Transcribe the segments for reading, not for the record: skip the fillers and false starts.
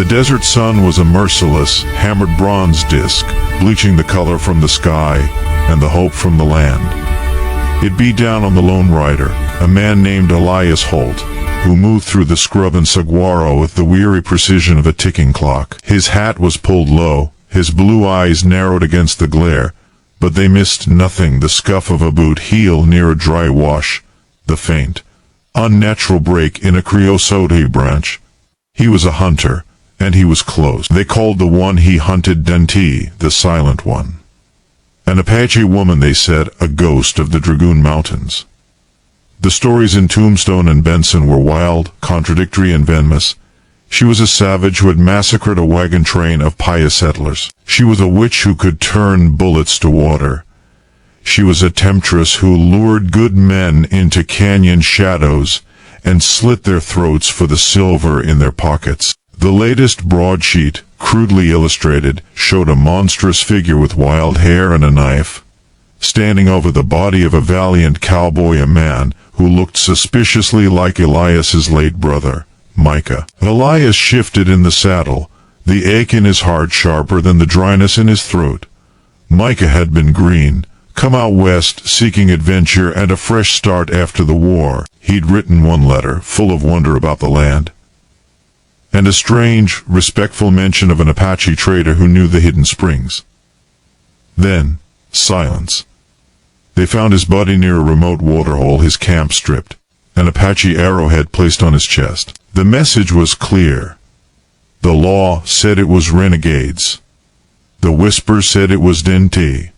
The desert sun was a merciless, hammered bronze disk, bleaching the color from the sky and the hope from the land. It beat down on the lone rider, a man named Elias Holt, who moved through the scrub and saguaro with the weary precision of a ticking clock. His hat was pulled low, his blue eyes narrowed against the glare, but they missed nothing: the scuff of a boot heel near a dry wash, the faint, unnatural break in a creosote branch. He was a hunter, and he was close. They called the one he hunted Denti, the silent one. An Apache woman, they said, a ghost of the Dragoon Mountains. The stories in Tombstone and Benson were wild, contradictory, and venomous. She was a savage who had massacred a wagon train of pious settlers. She was a witch who could turn bullets to water. She was a temptress who lured good men into canyon shadows and slit their throats for the silver in their pockets. The latest broadsheet, crudely illustrated, showed a monstrous figure with wild hair and a knife, standing over the body of a valiant cowboy, a man who looked suspiciously like Elias's late brother, Micah. Elias shifted in the saddle, the ache in his heart sharper than the dryness in his throat. Micah had been green, come out west seeking adventure and a fresh start after the war. He'd written one letter, full of wonder about the land, and a strange, respectful mention of an Apache trader who knew the hidden springs. Then, silence. They found his body near a remote waterhole, his camp stripped, an Apache arrowhead placed on his chest. The message was clear. The law said it was renegades. The whisper said it was Denti.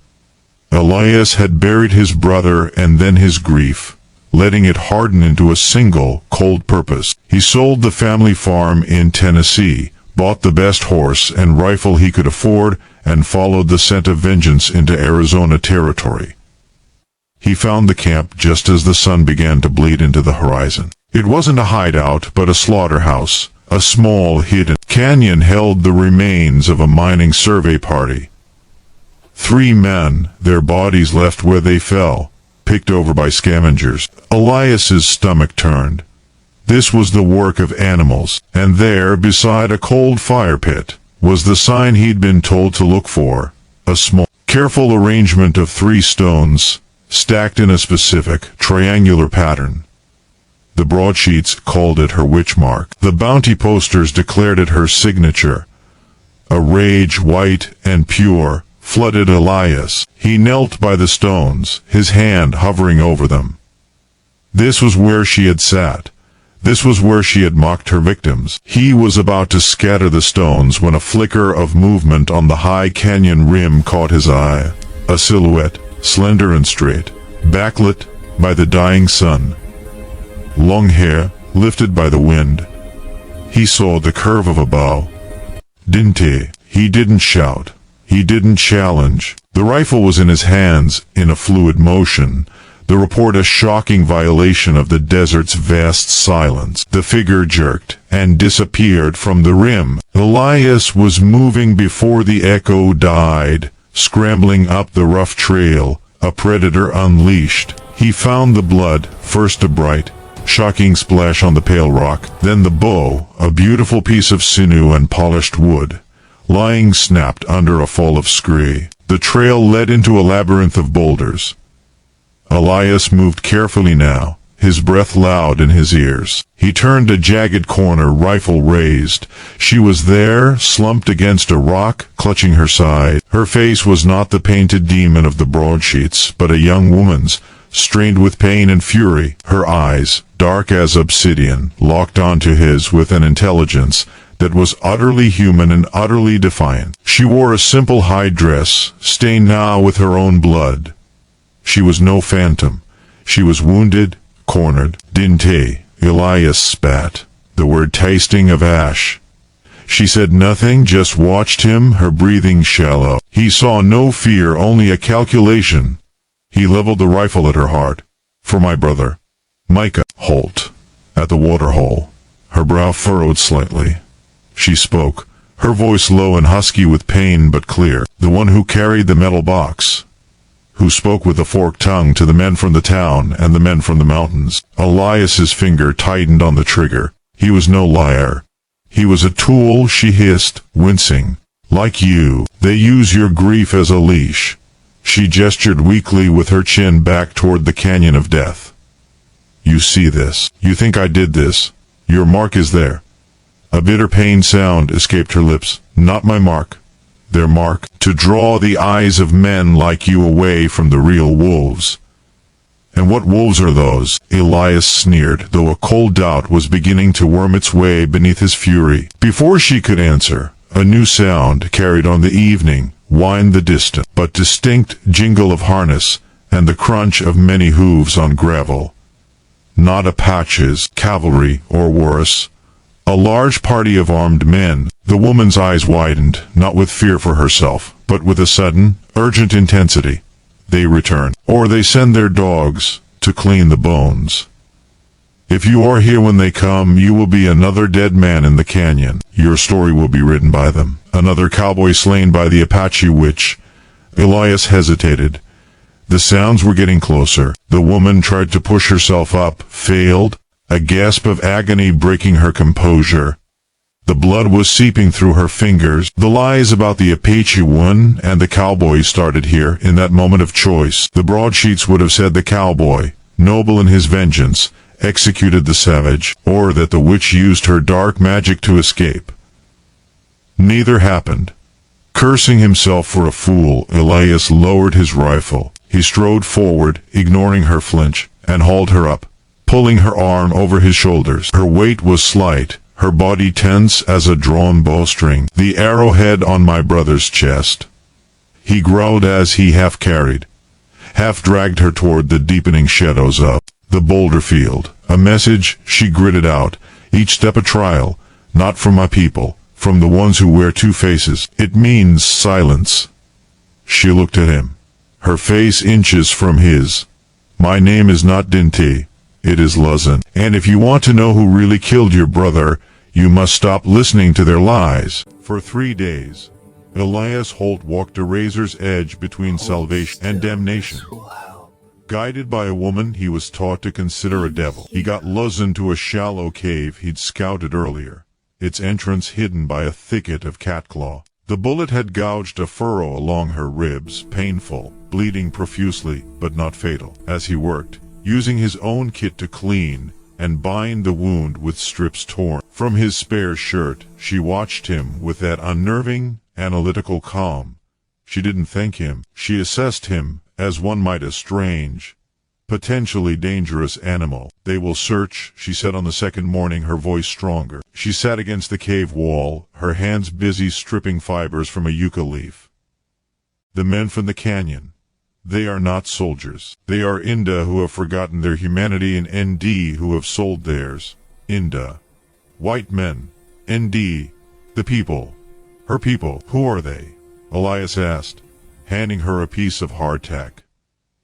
Elias had buried his brother and then his grief, letting it harden into a single, cold purpose. He sold the family farm in Tennessee, bought the best horse and rifle he could afford, and followed the scent of vengeance into Arizona territory. He found the camp just as the sun began to bleed into the horizon. It wasn't a hideout, but a slaughterhouse. A small, hidden canyon held the remains of a mining survey party. 3 men, their bodies left where they fell, picked over by scavengers. Elias's stomach turned. This was the work of animals, and there, beside a cold fire pit, was the sign he'd been told to look for: a small, careful arrangement of 3 stones, stacked in a specific, triangular pattern. The broadsheets called it her witch mark. The bounty posters declared it her signature. A rage, white and pure, flooded Elias. He knelt by the stones, his hand hovering over them. This was where she had sat. This was where she had mocked her victims. He was about to scatter the stones when a flicker of movement on the high canyon rim caught his eye. A silhouette, slender and straight, backlit by the dying sun. Long hair, lifted by the wind. He saw the curve of a bow. Denti. He didn't shout. He didn't challenge. The rifle was in his hands, in a fluid motion. The report a shocking violation of the desert's vast silence. The figure jerked and disappeared from the rim. Elias was moving before the echo died, scrambling up the rough trail, a predator unleashed. He found the blood, first a bright, shocking splash on the pale rock, then the bow, a beautiful piece of sinew and polished wood, lying snapped under a fall of scree. The trail led into a labyrinth of boulders. Elias moved carefully now, his breath loud in his ears. He turned a jagged corner, rifle raised. She was there, slumped against a rock, clutching her side. Her face was not the painted demon of the broadsheets, but a young woman's, strained with pain and fury. Her eyes, dark as obsidian, locked onto his with an intelligence that was utterly human and utterly defiant. She wore a simple hide dress, stained now with her own blood. She was no phantom. She was wounded, cornered. Denti. Elias spat, the word tasting of ash. She said nothing, just watched him, her breathing shallow. He saw no fear, only a calculation. He leveled the rifle at her heart. For my brother. Micah. Holt. At the waterhole. Her brow furrowed slightly. She spoke, her voice low and husky with pain but clear. The one who carried the metal box. Who spoke with a forked tongue to the men from the town and the men from the mountains. Elias's finger tightened on the trigger. He was no liar. He was a tool, she hissed, wincing. Like you, they use your grief as a leash. She gestured weakly with her chin back toward the canyon of death. You see this? You think I did this? Your mark is there. A bitter pain sound escaped her lips. Not my mark. Their mark. To draw the eyes of men like you away from the real wolves. And what wolves are those? Elias sneered, though a cold doubt was beginning to worm its way beneath his fury. Before she could answer, a new sound carried on the evening, whined the distant but distinct jingle of harness and the crunch of many hooves on gravel. Not Apaches, cavalry, or worse. A large party of armed men. The woman's eyes widened, not with fear for herself, but with a sudden, urgent intensity. They return, or they send their dogs to clean the bones. If you are here when they come, you will be another dead man in the canyon. Your story will be written by them. Another cowboy slain by the Apache witch. Elias hesitated. The sounds were getting closer. The woman tried to push herself up, failed, a gasp of agony breaking her composure. The blood was seeping through her fingers. The lies about the Apache won, and the cowboy started here. In that moment of choice, the broadsheets would have said the cowboy, noble in his vengeance, executed the savage, or that the witch used her dark magic to escape. Neither happened. Cursing himself for a fool, Elias lowered his rifle. He strode forward, ignoring her flinch, and hauled her up, pulling her arm over his shoulders. Her weight was slight, her body tense as a drawn bowstring. The arrowhead on my brother's chest. He growled as he half-carried, half-dragged her toward the deepening shadows of the boulder field. A message, she gritted out, each step a trial, not from my people, from the ones who wear two faces. It means silence. She looked at him, her face inches from his. My name is not Dinty, it is Luzon. And if you want to know who really killed your brother, you must stop listening to their lies. For 3 days, Elias Holt walked a razor's edge between salvation and damnation. Guided by a woman he was taught to consider a devil, he got Luzon to a shallow cave he'd scouted earlier, its entrance hidden by a thicket of catclaw. The bullet had gouged a furrow along her ribs, painful, bleeding profusely, but not fatal. As he worked, using his own kit to clean and bind the wound with strips torn from his spare shirt, she watched him with that unnerving, analytical calm. She didn't thank him. She assessed him as one might a strange, potentially dangerous animal. They will search, she said on the second morning, her voice stronger. She sat against the cave wall, her hands busy stripping fibers from a yucca leaf. The men from the canyon. They are not soldiers. They are Inda who have forgotten their humanity and ND who have sold theirs. Inda. White men. ND. The people. Her people. Who are they? Elias asked, handing her a piece of hardtack.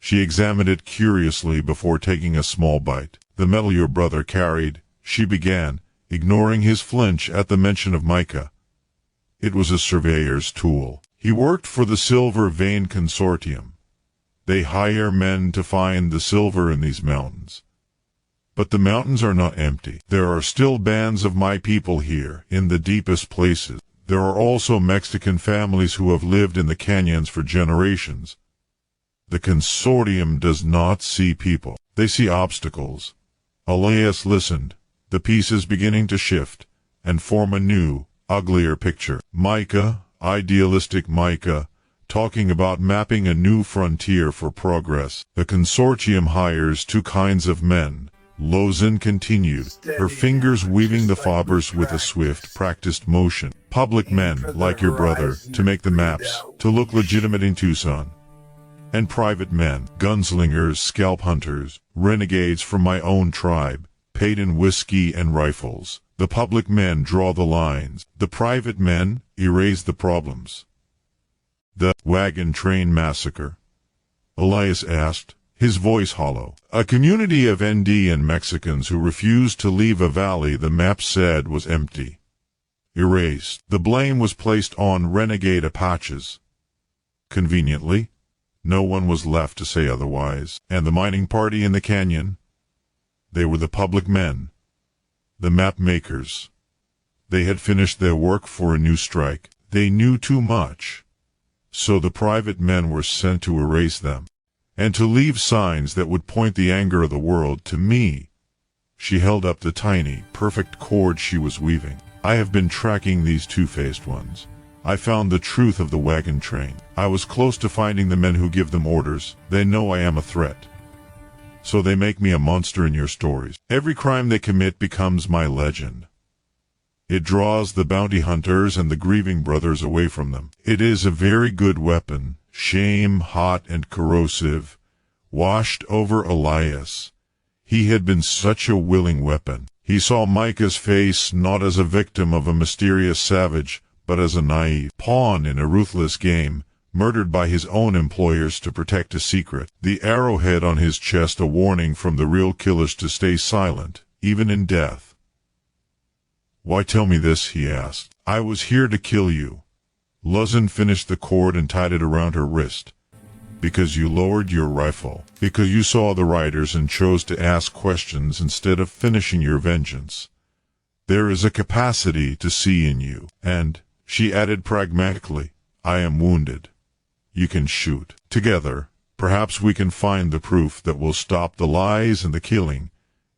She examined it curiously before taking a small bite. The metal your brother carried, she began, ignoring his flinch at the mention of mica. It was a surveyor's tool. He worked for the Silver Vein Consortium. They hire men to find the silver in these mountains. But the mountains are not empty. There are still bands of my people here, in the deepest places. There are also Mexican families who have lived in the canyons for generations. The consortium does not see people. They see obstacles. Elias listened, the pieces beginning to shift, and form a new, uglier picture. Micah, idealistic Micah, talking about mapping a new frontier for progress. The consortium hires two kinds of men. Luzon continued, her fingers weaving the fibers with a swift, practiced motion. Public men, like your brother, to make the maps, to look legitimate in Tucson. And private men, gunslingers, scalp hunters, renegades from my own tribe, paid in whiskey and rifles. The public men draw the lines. The private men erase the problems. The wagon train massacre? Elias asked, his voice hollow. A community of ND and Mexicans who refused to leave a valley the map said was empty. Erased. The blame was placed on renegade Apaches. Conveniently, no one was left to say otherwise. And the mining party in the canyon? They were the public men, the map makers. They had finished their work for a new strike. They knew too much. So the private men were sent to erase them, and to leave signs that would point the anger of the world to me. She held up the tiny, perfect cord she was weaving. I have been tracking these two-faced ones. I found the truth of the wagon train. I was close to finding the men who give them orders. They know I am a threat. So they make me a monster in your stories. Every crime they commit becomes my legend. It draws the bounty hunters and the grieving brothers away from them. It is a very good weapon, shame, hot and corrosive, washed over Elias. He had been such a willing weapon. He saw Micah's face not as a victim of a mysterious savage, but as a naive pawn in a ruthless game, murdered by his own employers to protect a secret. The arrowhead on his chest a warning from the real killers to stay silent, even in death. "Why tell me this?" he asked. "I was here to kill you." Luzin finished the cord and tied it around her wrist. "Because you lowered your rifle. Because you saw the riders and chose to ask questions instead of finishing your vengeance. There is a capacity to see in you. And," she added pragmatically, "I am wounded. You can shoot. Together, perhaps we can find the proof that will stop the lies and the killing."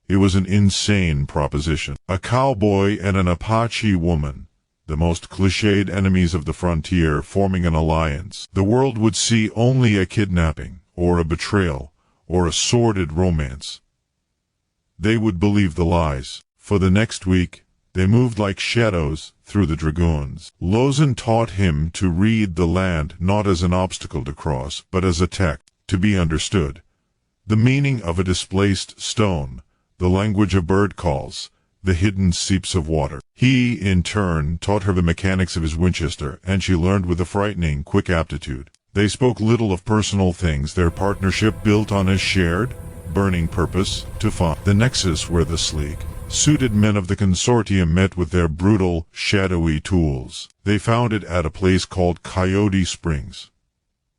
It was an insane proposition. A cowboy and an Apache woman, the most cliched enemies of the frontier, forming an alliance. The world would see only a kidnapping, or a betrayal, or a sordid romance. They would believe the lies. For the next week, they moved like shadows through the dragoons. Luzin taught him to read the land not as an obstacle to cross, but as a text, to be understood. The meaning of a displaced stone, the language of bird calls, the hidden seeps of water. He, in turn, taught her the mechanics of his Winchester, and she learned with a frightening, quick aptitude. They spoke little of personal things, their partnership built on a shared, burning purpose, to find the nexus where the sleek, suited men of the consortium met with their brutal, shadowy tools. They found it at a place called Coyote Springs,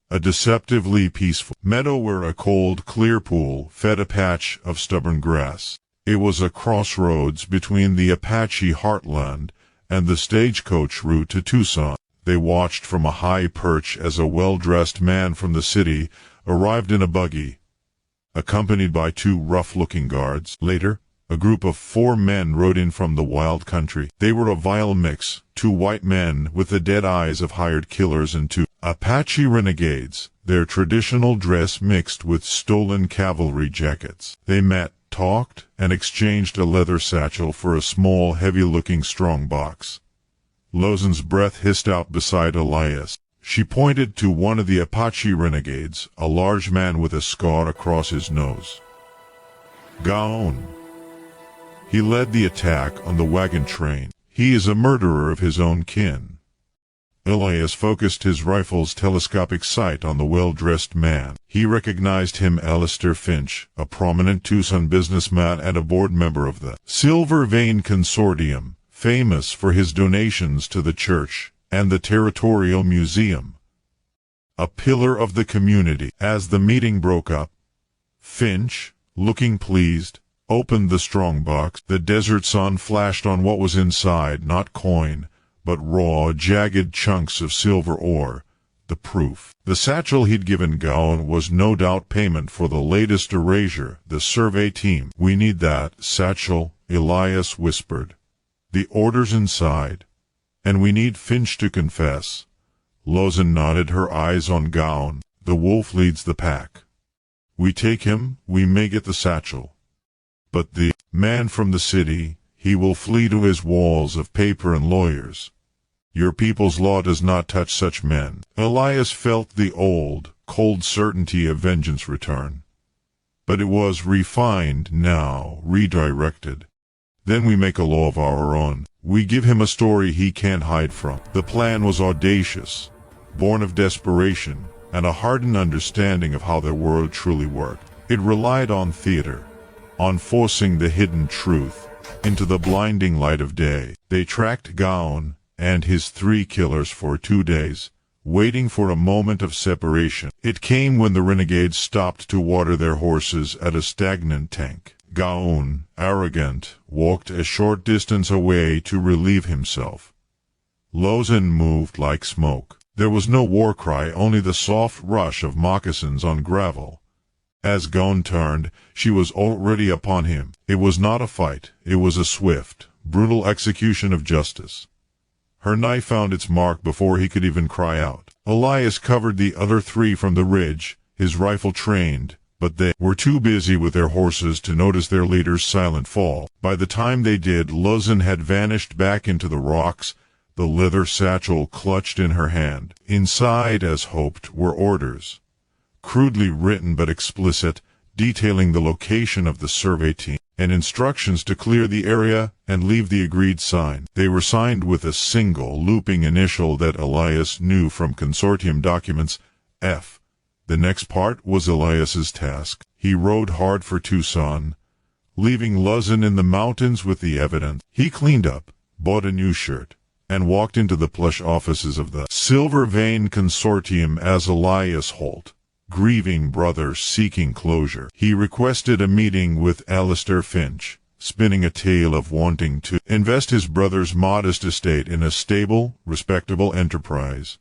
a deceptively peaceful meadow where a cold, clear pool fed a patch of stubborn grass. It was a crossroads between the Apache heartland and the stagecoach route to Tucson. They watched from a high perch as a well-dressed man from the city arrived in a buggy, accompanied by two rough-looking guards. Later, a group of 4 men rode in from the wild country. They were a vile mix, 2 white men with the dead eyes of hired killers and 2 Apache renegades, their traditional dress mixed with stolen cavalry jackets. They met, talked, and exchanged a leather satchel for a small, heavy-looking strong box. Luzin's breath hissed out beside Elias. She pointed to one of the Apache renegades, a large man with a scar across his nose. "Gaon. He led the attack on the wagon train. He is a murderer of his own kin." Elias focused his rifle's telescopic sight on the well-dressed man. He recognized him, Alistair Finch, a prominent Tucson businessman and a board member of the Silver Vein Consortium, famous for his donations to the church and the Territorial Museum. A pillar of the community. As the meeting broke up, Finch, looking pleased, opened the strong box. The desert sun flashed on what was inside, not coin, but raw, jagged chunks of silver ore, the proof. The satchel he'd given Gaon was no doubt payment for the latest erasure, the survey team. "We need that satchel," Elias whispered. "The order's inside. And we need Finch to confess." Luzin nodded, her eyes on Gaon. "The wolf leads the pack. We take him, we may get the satchel. But the man from the city, he will flee to his walls of paper and lawyers. Your people's law does not touch such men." Elias felt the old, cold certainty of vengeance return. But it was refined now, redirected. "Then we make a law of our own. We give him a story he can't hide from." The plan was audacious, born of desperation, and a hardened understanding of how their world truly worked. It relied on theater, on forcing the hidden truth into the blinding light of day. They tracked Gaon and his 3 killers for 2 days, waiting for a moment of separation. It came when the renegades stopped to water their horses at a stagnant tank. Gaon, arrogant, walked a short distance away to relieve himself. Lawson moved like smoke. There was no war cry, only the soft rush of moccasins on gravel. As Gaon turned, she was already upon him. It was not a fight, it was a swift, brutal execution of justice. Her knife found its mark before he could even cry out. Elias covered the other three from the ridge, his rifle trained, but they were too busy with their horses to notice their leader's silent fall. By the time they did, Lawson had vanished back into the rocks, the leather satchel clutched in her hand. Inside, as hoped, were orders, crudely written but explicit, detailing the location of the survey team, and instructions to clear the area and leave the agreed sign. They were signed with a single looping initial that Elias knew from consortium documents, F. The next part was Elias's task. He rode hard for Tucson, leaving Lawson in the mountains with the evidence. He cleaned up, bought a new shirt, and walked into the plush offices of the Silver Vein Consortium as Elias Holt, grieving brother seeking closure. He requested a meeting with Alistair Finch, spinning a tale of wanting to invest his brother's modest estate in a stable, respectable enterprise.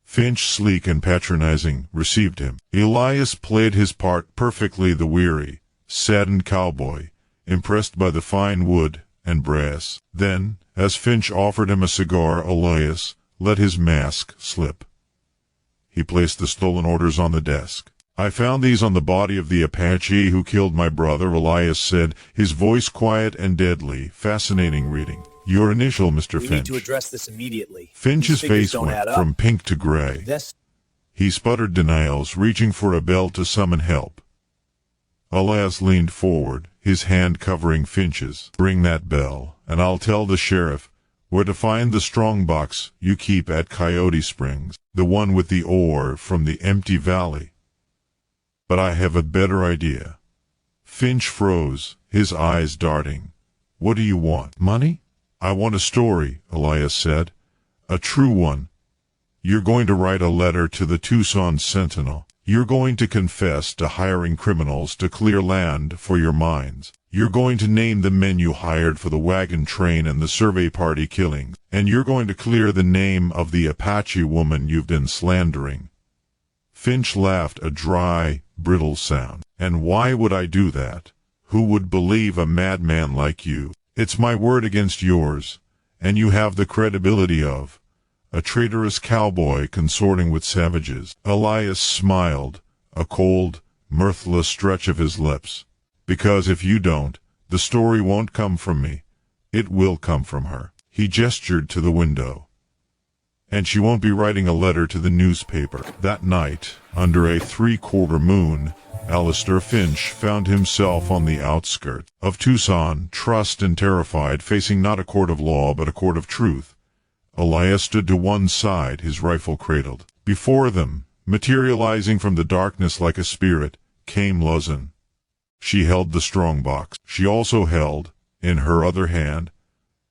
Finch, sleek and patronizing, received him. Elias played his part perfectly, the weary, saddened cowboy, impressed by the fine wood and brass. Then, as Finch offered him a cigar, Elias let his mask slip. He placed the stolen orders on the desk. "I found these on the body of the Apache who killed my brother," Elias said, his voice quiet and deadly. "Fascinating reading. Your initial, Mr. Finch." "We need to address this immediately." Finch's face went from pink to gray. He sputtered denials, reaching for a bell to summon help. Elias leaned forward, his hand covering Finch's. "Bring that bell, and I'll tell the sheriff where to find the strong box you keep at Coyote Springs, the one with the ore from the empty valley. But I have a better idea." Finch froze, his eyes darting. "What do you want? Money?" "I want a story," Elias said. "A true one. You're going to write a letter to the Tucson Sentinel. You're going to confess to hiring criminals to clear land for your mines. You're going to name the men you hired for the wagon train and the survey party killings. And you're going to clear the name of the Apache woman you've been slandering." Finch laughed, a dry, brittle sound. "And why would I do that? Who would believe a madman like you? It's my word against yours, and you have the credibility of a traitorous cowboy consorting with savages." Elias smiled, a cold, mirthless stretch of his lips. "Because if you don't, the story won't come from me. It will come from her." He gestured to the window. "And she won't be writing a letter to the newspaper." That night, under a three-quarter moon, Alistair Finch found himself on the outskirts of Tucson, trussed and terrified, facing not a court of law but a court of truth. Elias stood to one side, his rifle cradled. Before them, materializing from the darkness like a spirit, came Lawson. She held the strong box. She also held, in her other hand,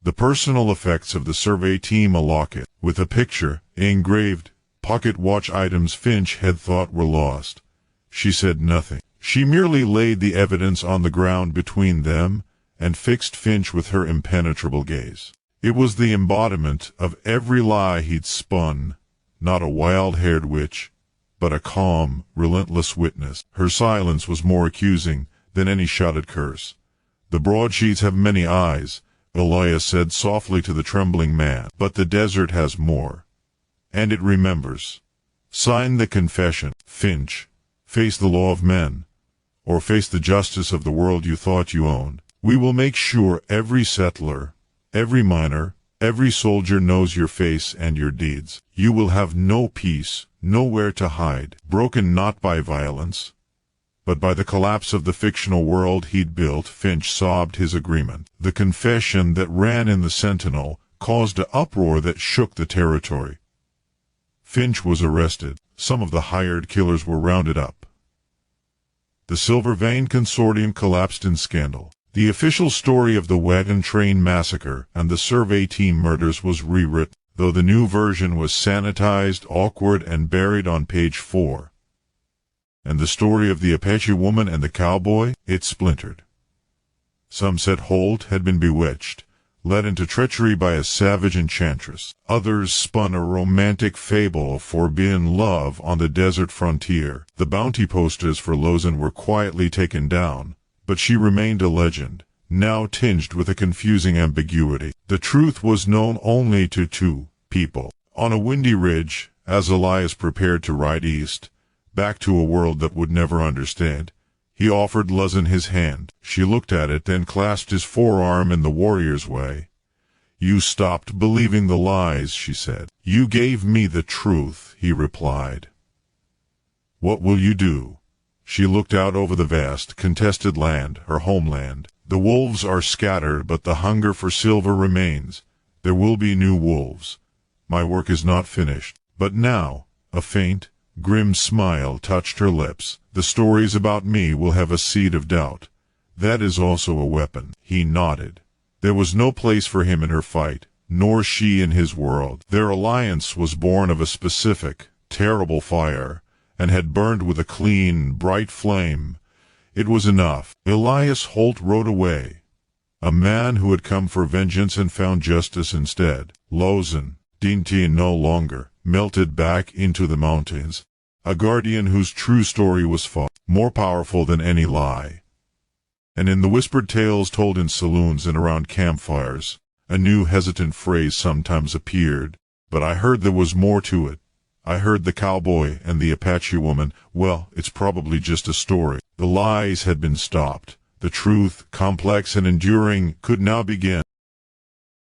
the personal effects of the survey team, a locket, with a picture, engraved, pocket watch items Finch had thought were lost. She said nothing. She merely laid the evidence on the ground between them and fixed Finch with her impenetrable gaze. It was the embodiment of every lie he'd spun, not a wild-haired witch, but a calm, relentless witness. Her silence was more accusing than any shouted curse. "The broadsheets have many eyes," Elias said softly to the trembling man, "but the desert has more. And it remembers. Sign the confession, Finch. Face the law of men, or face the justice of the world you thought you owned. We will make sure every settler, every miner, every soldier knows your face and your deeds. You will have no peace, nowhere to hide, broken not by violence, but by the collapse of the fictional world he'd built." Finch sobbed his agreement. The confession that ran in the Sentinel caused an uproar that shook the territory. Finch was arrested. Some of the hired killers were rounded up. The Silver Vein Consortium collapsed in scandal. The official story of the wagon train massacre and the survey team murders was rewritten, though the new version was sanitized, awkward, and buried on page 4. And the story of the Apache woman and the cowboy, it splintered. Some said Holt had been bewitched, led into treachery by a savage enchantress. Others spun a romantic fable of forbidden love on the desert frontier. The bounty posters for Lozan were quietly taken down, but she remained a legend, now tinged with a confusing ambiguity. The truth was known only to two people. On a windy ridge, as Elias prepared to ride east, back to a world that would never understand, he offered Lozan his hand. She looked at it, then clasped his forearm in the warrior's way. "You stopped believing the lies," she said. "You gave me the truth," he replied. "What will you do?" She looked out over the vast, contested land, her homeland. "The wolves are scattered, but the hunger for silver remains. There will be new wolves. My work is not finished." But now, a faint, grim smile touched her lips. "The stories about me will have a seed of doubt. That is also a weapon." He nodded. There was no place for him in her fight, nor she in his world. Their alliance was born of a specific, terrible fire, and had burned with a clean, bright flame. It was enough. Elias Holt rode away, a man who had come for vengeance and found justice instead. Lozan, Dinty no longer, melted back into the mountains, a guardian whose true story was far more powerful than any lie. And in the whispered tales told in saloons and around campfires, a new hesitant phrase sometimes appeared, but I heard there was more to it. I heard the cowboy and the Apache woman. Well, it's probably just a story. The lies had been stopped. The truth, complex and enduring, could now begin.